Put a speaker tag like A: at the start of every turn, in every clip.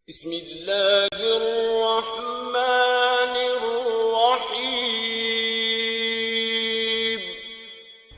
A: बिस्मिल्लाहिर्रहमानिर्रहीम।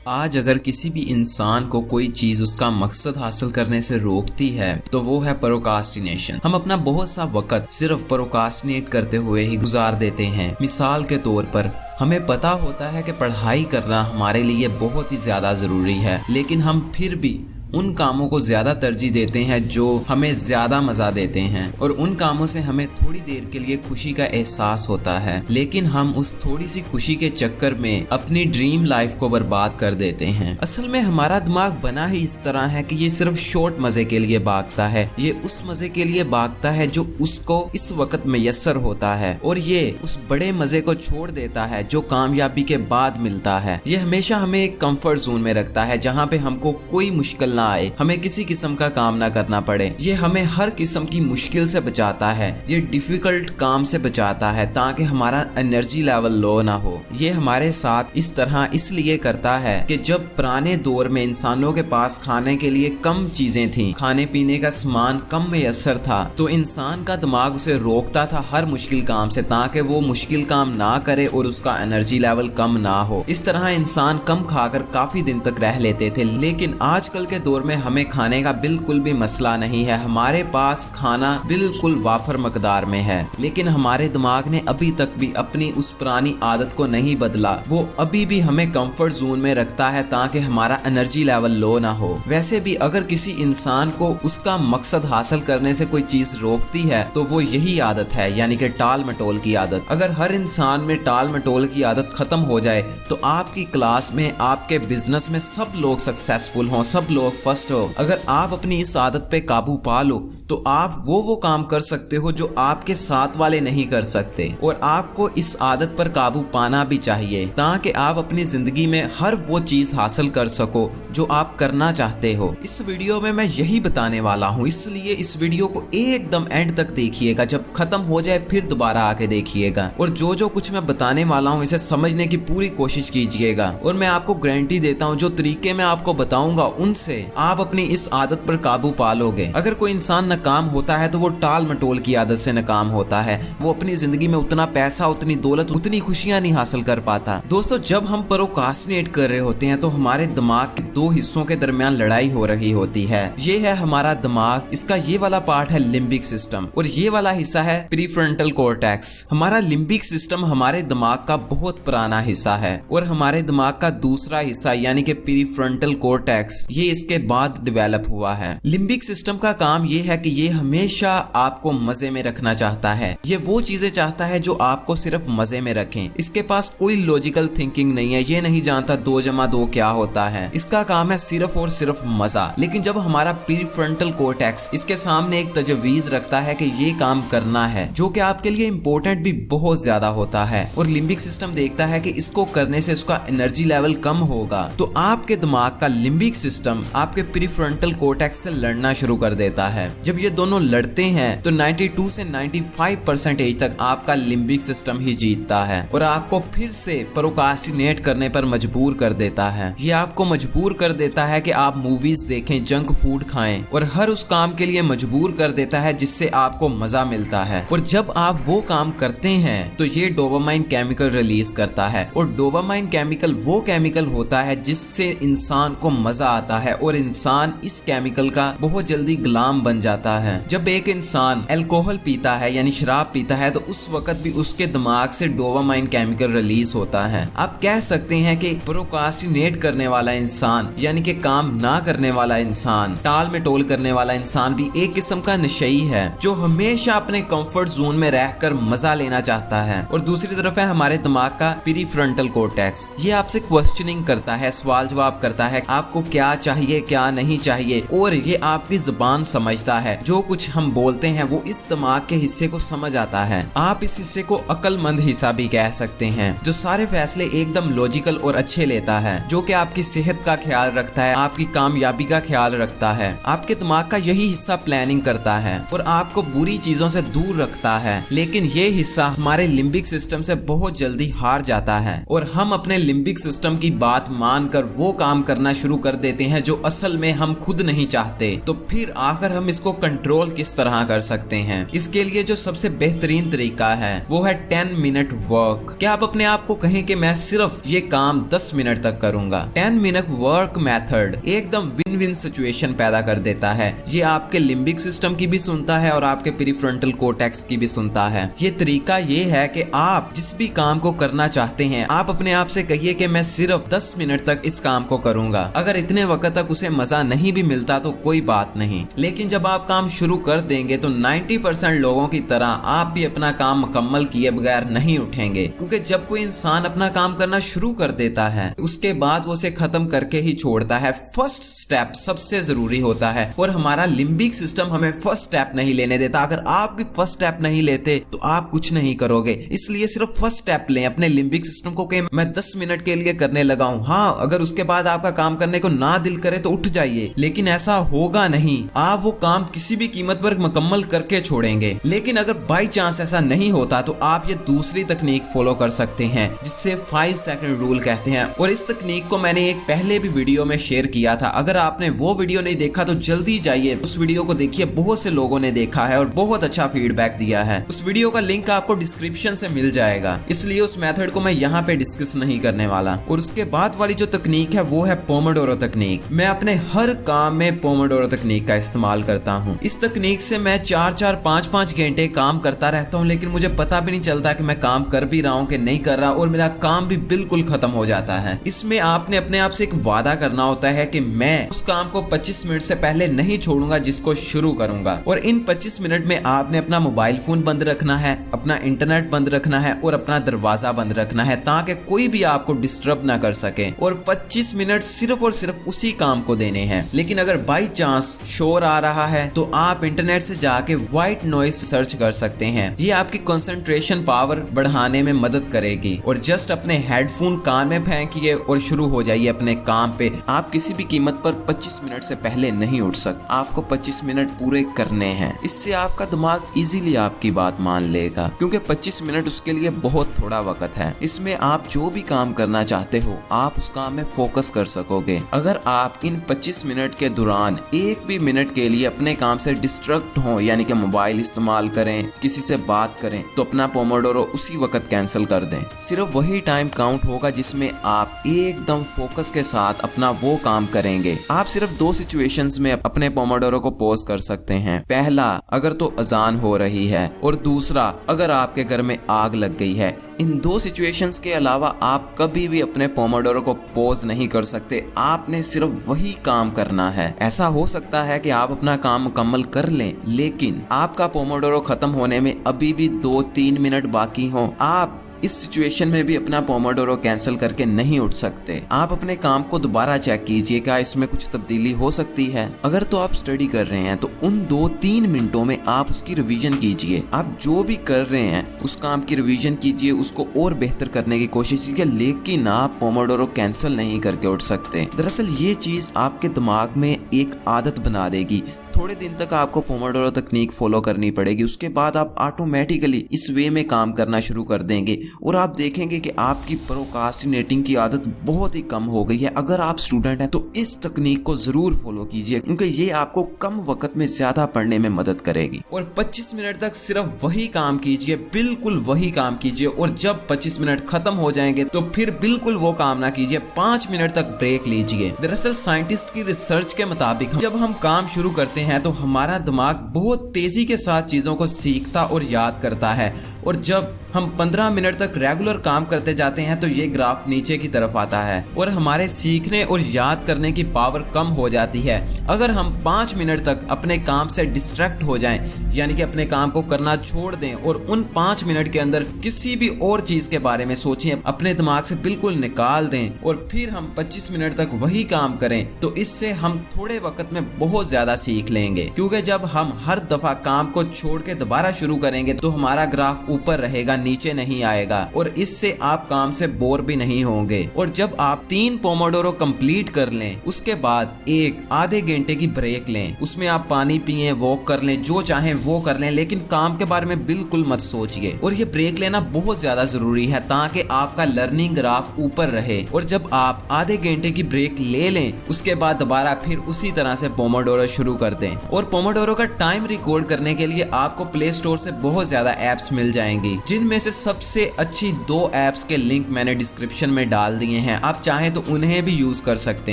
B: आज अगर किसी भी इंसान को कोई चीज उसका मकसद हासिल करने से रोकती है तो वो है प्रोक्रास्टिनेशन। हम अपना बहुत सा वक्त सिर्फ प्रोक्रास्टिनेट करते हुए ही गुजार देते हैं। मिसाल के तौर पर हमें पता होता है कि पढ़ाई करना हमारे लिए बहुत ही ज्यादा जरूरी है, लेकिन हम फिर भी उन कामों को ज्यादा तरजीह देते हैं जो हमें ज्यादा मजा देते हैं, और उन कामों से हमें थोड़ी देर के लिए खुशी का एहसास होता है, लेकिन हम उस थोड़ी सी खुशी के चक्कर में अपनी ड्रीम लाइफ को बर्बाद कर देते हैं। असल में हमारा दिमाग बना ही इस तरह है कि ये सिर्फ शॉर्ट मजे के लिए भागता है। ये उस मजे के लिए भागता है जो उसको इस वक्त मैसर होता है, और ये उस बड़े मजे को छोड़ देता है जो कामयाबी के बाद मिलता है। ये हमेशा हमें एक कंफर्ट जोन में रखता है जहाँ पे हमको कोई मुश्किल ना आए, हमें किसी किस्म का काम ना करना पड़े। ये हमें हर किस्म की मुश्किल से बचाता है, ये डिफिकल्ट काम से बचाता है ताकि हमारा एनर्जी लेवल लो ना हो। ये हमारे साथ इस तरह इसलिए करता है कि जब पुराने दौर में इंसानों के पास खाने के लिए कम चीजें थीं, खाने पीने का सामान कम मैसर था, तो इंसान का दिमाग उसे रोकता था हर मुश्किल काम से ताकि वो मुश्किल काम ना करे और उसका एनर्जी लेवल कम ना हो। इस तरह इंसान कम खाकर काफी दिन तक रह लेते थे। लेकिन आजकल के दौर में हमें खाने का बिल्कुल भी मसला नहीं है, हमारे पास खाना बिल्कुल वाफर मकदार में है, लेकिन हमारे दिमाग ने अभी तक भी अपनी उस पुरानी आदत को नहीं बदला। वो अभी भी हमें कंफर्ट जोन में रखता है ताकि हमारा एनर्जी लेवल लो ना हो। वैसे भी अगर किसी इंसान को उसका मकसद हासिल करने से कोई चीज रोकती है तो वो यही आदत है, यानी कि टाल मटोल की आदत। अगर हर इंसान में टाल मटोल की आदत खत्म हो जाए तो आपकी क्लास में, आपके बिजनेस में सब लोग सक्सेसफुल हों, सब लोग फर्स्ट हो। अगर आप अपनी इस आदत पे काबू पा लो तो आप वो काम कर सकते हो जो आपके साथ वाले नहीं कर सकते, और आपको इस आदत पर काबू पाना भी चाहिए ताकि आप अपनी जिंदगी में हर वो चीज हासिल कर सको जो आप करना चाहते हो। इस वीडियो में मैं यही बताने वाला हूँ, इसलिए इस वीडियो को एकदम एंड तक देखिएगा। जब खत्म हो जाए फिर दोबारा आके देखिएगा, और जो कुछ मैं बताने वाला हूँ इसे समझने की पूरी कोशिश कीजिएगा। और मैं आपको गारंटी देता हूँ जो तरीके मैं आपको बताऊंगा उनसे आप अपनी इस आदत पर काबू पा लोगे। अगर कोई इंसान नाकाम होता है तो वो टाल मटोल की आदत से नाकाम होता है। वो अपनी जिंदगी में उतना पैसा, उतनी दौलत, उतनी खुशियां नहीं हासिल कर पाता। दोस्तों, जब हम प्रोक्रास्टिनेट कर रहे होते हैं तो हमारे दिमाग के दो हिस्सों के दरमियान लड़ाई हो रही होती है। ये है हमारा दिमाग, इसका ये वाला पार्ट है लिम्बिक सिस्टम, और ये वाला हिस्सा है प्रीफ्रंटल कॉर्टेक्स। हमारा लिम्बिक सिस्टम हमारे दिमाग का बहुत पुराना हिस्सा है, और हमारे दिमाग का दूसरा हिस्सा यानी कि प्रीफ्रंटल कॉर्टेक्स ये इसके बाद डेवलप हुआ है। लिम्बिक सिस्टम का काम ये है कि ये हमेशा आपको मजे में रखना चाहता है। ये वो चीजें चाहता है जो आपको सिर्फ मजे में रखें। इसके पास कोई लॉजिकल थिंकिंग नहीं है, ये नहीं जानता 2 + 2 क्या होता है। इसका काम है सिर्फ और सिर्फ मजा। लेकिन जब हमारा प्रीफ्रंटल कॉर्टेक्स इसके सामने एक तजवीज रखता है कि ये काम करना है जो कि आपके लिए इंपॉर्टेंट भी बहुत ज्यादा होता है, और लिम्बिक सिस्टम देखता है कि इसको करने से उसका एनर्जी लेवल कम होगा, तो आपके दिमाग का लिम्बिक सिस्टम आपके प्रीफ्रंटल कॉर्टेक्स से लड़ना शुरू कर देता है। जब ये दोनों लड़ते हैं तो 92 से 95% तक आपका लिम्बिक सिस्टम ही जीतता है, और आपको फिर से प्रोक्रास्टिनेट करने पर मजबूर कर देता है। ये आपको मजबूर कर देता है कि आप मूवीज देखें, जंक फूड खाएं, और हर उस काम के लिए मजबूर कर देता है जिससे आपको मजा मिलता है। और जब आप वो काम करते हैं तो ये डोपामाइन केमिकल रिलीज करता है, और डोपामाइन केमिकल वो केमिकल होता है जिससे इंसान को मजा आता है, और इंसान इस केमिकल का बहुत जल्दी गुलाम बन जाता है। जब एक इंसान अल्कोहल पीता है यानी शराब पीता है तो उस वक्त भी उसके दिमाग से डोपामाइन केमिकल रिलीज होता है। आप कह सकते हैं कि प्रोक्रास्टिनेट करने वाला इंसान यानी कि काम ना करने वाला इंसान, टाल मटोल करने वाला इंसान भी एक किस्म का नशई है जो हमेशा अपने कंफर्ट जोन में रहकर मजा लेना चाहता है। और दूसरी तरफ है हमारे दिमाग का प्रीफ्रंटल कॉर्टेक्स। ये आपसे क्वेश्चनिंग करता है, सवाल जवाब करता है, आपको क्या चाहिए क्या नहीं चाहिए, और ये आपकी जुबान समझता है। जो कुछ हम बोलते हैं वो इस दिमाग के हिस्से को समझ आता है। आप इस हिस्से को अक्लमंद हिस्सा भी कह सकते हैं, जो सारे फैसले एकदम लॉजिकल और अच्छे लेता है, जो कि आपकी सेहत का ख्याल रखता है, आपकी कामयाबी का ख्याल रखता है। आपके दिमाग का यही हिस्सा प्लानिंग करता है और आपको बुरी चीजों से दूर रखता है। लेकिन ये हिस्सा हमारे लिम्बिक सिस्टम से बहुत जल्दी हार जाता है, और हम अपने लिम्बिक सिस्टम की बात मानकर वो काम करना शुरू कर देते हैं जो असल में हम खुद नहीं चाहते, तो फिर आखिर हम इसको कंट्रोल किस तरह कर सकते हैं? इसके लिए जो सबसे बेहतरीन तरीका है वो है 10 मिनट वर्क। क्या आप अपने आप को कहें कि मैं सिर्फ ये काम 10 मिनट तक करूंगा? 10 मिनट वर्क मेथड एकदम विन विन सिचुएशन पैदा कर देता है। ये आपके लिम्बिक सिस्टम की भी सुनता है और आपके प्रीफ्रंटल कोर्टेक्स की भी सुनता है। ये तरीका ये है कि आप जिस भी काम को करना चाहते हैं, आप अपने आप से कहिए कि मैं सिर्फ 10 मिनट तक इस काम को करूंगा। अगर इतने वक्त तक उसे मजा नहीं भी मिलता तो कोई बात नहीं, लेकिन जब आप काम शुरू कर देंगे तो 90% लोगों की तरह आप भी अपना काम मुकम्मल किए बगैर नहीं उठेंगे। क्योंकि जब कोई इंसान अपना काम करना शुरू कर देता है उसके बाद वो उसे खत्म करके ही छोड़ता है। फर्स्ट स्टेप सबसे जरूरी होता है और हमारा लिम्बिक सिस्टम हमें फर्स्ट स्टेप नहीं लेने देता। अगर आप भी फर्स्ट स्टेप नहीं लेते तो आप कुछ नहीं करोगे। इसलिए सिर्फ फर्स्ट स्टेप लें अपने लिम्बिक सिस्टम को कि मैं 10 मिनट के लिए करने लगा हूं। हाँ, अगर उसके बाद आपका काम करने को ना दिल करे तो उठ जाइए, लेकिन ऐसा होगा नहीं। आप वो काम किसी भी कीमत पर मुकम्मल करके छोड़ेंगे। लेकिन अगर बाई चांस ऐसा नहीं होता तो आप ये दूसरी तकनीक फॉलो कर सकते हैं जिससे 5 सेकंड रूल कहते हैं। और इस तकनीक को मैंने एक पहले भी वीडियो में शेयर किया था। अगर आपने वो वीडियो नहीं देखा तो जल्दी जाइए उस वीडियो को देखिए। बहुत से लोगों ने देखा है और बहुत अच्छा फीडबैक दिया है। उस वीडियो का लिंक आपको डिस्क्रिप्शन से मिल जाएगा, इसलिए उस मेथड को मैं यहाँ पे डिस्कस नहीं करने वाला। और उसके बाद वाली जो तकनीक है वो है पोमोडोरो तकनीक। मैं अपने हर काम में पोमोडोरो तकनीक का इस्तेमाल करता हूँ। इस तकनीक से मैं 4-4, 5-5 घंटे काम करता रहता हूँ, लेकिन मुझे पता भी नहीं चलता कि मैं काम कर भी रहा हूँ कि नहीं कर रहा, और मेरा काम भी बिल्कुल खत्म हो जाता है। इसमें आपने अपने आप से एक वादा करना होता है कि मैं उस काम को 25 मिनट से पहले नहीं छोड़ूंगा जिसको शुरू करूंगा। और इन 25 मिनट में आपने अपना मोबाइल फोन बंद रखना है, अपना इंटरनेट बंद रखना है और अपना दरवाजा बंद रखना है ताकि कोई भी आपको डिस्टर्ब ना कर सके। और 25 मिनट सिर्फ और सिर्फ उसी काम को देने हैं। लेकिन अगर बाई चांस शोर आ रहा है तो आप इंटरनेट से जाके व्हाइट नॉइज सर्च कर सकते हैं। ये आपकी कंसंट्रेशन पावर बढ़ाने में मदद करेगी। और जस्ट अपने हेडफोन कान में फेंकिए और शुरू हो जाइए अपने काम पे। आप किसी भी कीमत पर 25 मिनट से पहले नहीं उठ सकते। आपको 25 मिनट पूरे करने हैं। इससे आपका दिमाग इजीली आपकी बात मान लेगा, क्योंकि 25 मिनट उसके लिए बहुत थोड़ा वक्त है। इसमें आप जो भी काम करना चाहते हो आप उस काम में फोकस कर सकोगे। अगर आप इन 25 मिनट के दौरान एक भी मिनट के लिए अपने काम से डिस्ट्रैक्ट हो, यानी कि मोबाइल इस्तेमाल करें, किसी से बात करें, तो अपना पोमोडोरो उसी वक्त कैंसिल कर दें। सिर्फ वही टाइम काउंट होगा जिसमें आप एकदम फोकस के साथ अपना वो काम करेंगे। आप सिर्फ 2 सिचुएशंस में अपने पोमोडोरो को पॉज कर सकते हैं। पहला, अगर तो अजान हो रही है, और दूसरा, अगर आपके घर में आग लग गई है। इन 2 सिचुएशंस के अलावा आप कभी भी अपने पोमोडोरो को पॉज नहीं कर सकते। आपने सिर्फ वही काम करना है। ऐसा हो सकता है कि आप अपना काम मुकम्मल कर लें, लेकिन आपका पोमोडोरो खत्म होने में अभी भी 2-3 मिनट बाकी हो। आप इस सिचुएशन में भी अपना पोमोडोरो कैंसिल करके नहीं उठ सकते। आप अपने काम को दोबारा चेक कीजिए, क्या इसमें कुछ तब्दीली हो सकती है। अगर तो आप स्टडी कर रहे हैं तो उन 2-3 मिनटों में आप उसकी रिवीजन कीजिए। आप जो भी कर रहे हैं उस काम की रिवीजन कीजिए, उसको और बेहतर करने की कोशिश कीजिए, लेकिन आप पोमोडोरो कैंसिल नहीं करके उठ सकते। दरअसल ये चीज आपके दिमाग में एक आदत बना देगी। थोड़े दिन तक आपको पोमोडोरो तकनीक फॉलो करनी पड़ेगी। उसके बाद आप ऑटोमेटिकली इस वे में काम करना शुरू कर देंगे और आप देखेंगे कि आपकी प्रोक्रास्टिनेटिंग की आदत बहुत ही कम हो गई है। अगर आप स्टूडेंट हैं तो इस तकनीक को जरूर फॉलो कीजिए, क्योंकि ये आपको कम वक्त में ज्यादा पढ़ने में मदद करेगी। और 25 मिनट तक सिर्फ वही काम कीजिए, बिल्कुल वही काम कीजिए। और जब 25 मिनट खत्म हो जाएंगे तो फिर बिल्कुल वो काम ना कीजिए, 5 मिनट तक ब्रेक लीजिए। दरअसल साइंटिस्ट की रिसर्च के मुताबिक जब हम काम शुरू करते हैं तो हमारा दिमाग बहुत तेजी के साथ चीजों को सीखता और याद करता है। और जब हम 15 मिनट तक रेगुलर काम करते जाते हैं तो ये ग्राफ नीचे की तरफ आता है और हमारे सीखने और याद करने की पावर कम हो जाती है। अगर हम 5 मिनट तक अपने काम से डिस्ट्रैक्ट हो जाएं, यानी कि अपने काम को करना छोड़ दें और उन 5 मिनट के अंदर किसी भी और चीज के बारे में सोचें, अपने दिमाग से बिल्कुल निकाल दें और फिर हम 25 मिनट तक वही काम करें, तो इससे हम थोड़े वक्त में बहुत ज्यादा सीख लेंगे, क्योंकि जब हम हर दफा काम को छोड़ के दोबारा शुरू करेंगे तो हमारा ग्राफ ऊपर रहेगा, नीचे नहीं आएगा, और इससे आप काम से बोर भी नहीं होंगे। और जब आप 3 पोमोडोरो कंप्लीट कर लें उसके बाद एक आधे घंटे की ब्रेक लें, उसमें आप पानी पिए, वॉक कर लें, जो चाहें वो कर लें, लेकिन काम के बारे में बिल्कुल मत सोचिए। और ये ब्रेक लेना बहुत ज्यादा जरूरी है ताकि आपका लर्निंग ग्राफ ऊपर रहे। और जब आप आधे घंटे की ब्रेक ले लें उसके बाद दोबारा फिर उसी तरह से पोमोडोरो शुरू कर दें। और पोमोडोरो का टाइम रिकॉर्ड करने के लिए आपको प्ले स्टोर से बहुत ज्यादा एप्स मिल जाएंगी, जिनमें से सबसे अच्छी 2 एप्स के लिंक मैंने डिस्क्रिप्शन में डाल दिए हैं, आप चाहें तो उन्हें भी यूज कर सकते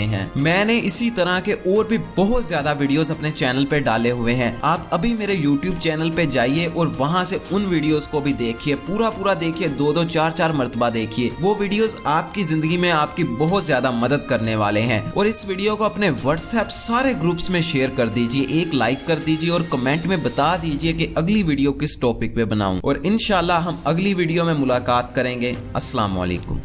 B: हैं। मैंने इसी तरह के और भी बहुत ज्यादा वीडियोस अपने चैनल पे डाले हुए हैं, आप अभी मेरे YouTube चैनल पे जाइए और वहां से उन वीडियोस को भी देखिए, पूरा देखिए, 2-2 4-4 मर्तबा देखिए। वो वीडियोस आपकी जिंदगी में आपकी बहुत ज्यादा मदद करने वाले हैं। और इस वीडियो को अपने WhatsApp सारे ग्रुप्स में शेयर कर दीजिए, एक लाइक कर दीजिए और कमेंट में बता दीजिए कि अगली वीडियो किस टॉपिक पे बनाऊं। और इंशाल्लाह हम अगली वीडियो में मुलाकात करेंगे। अस्सलाम वालेकुम।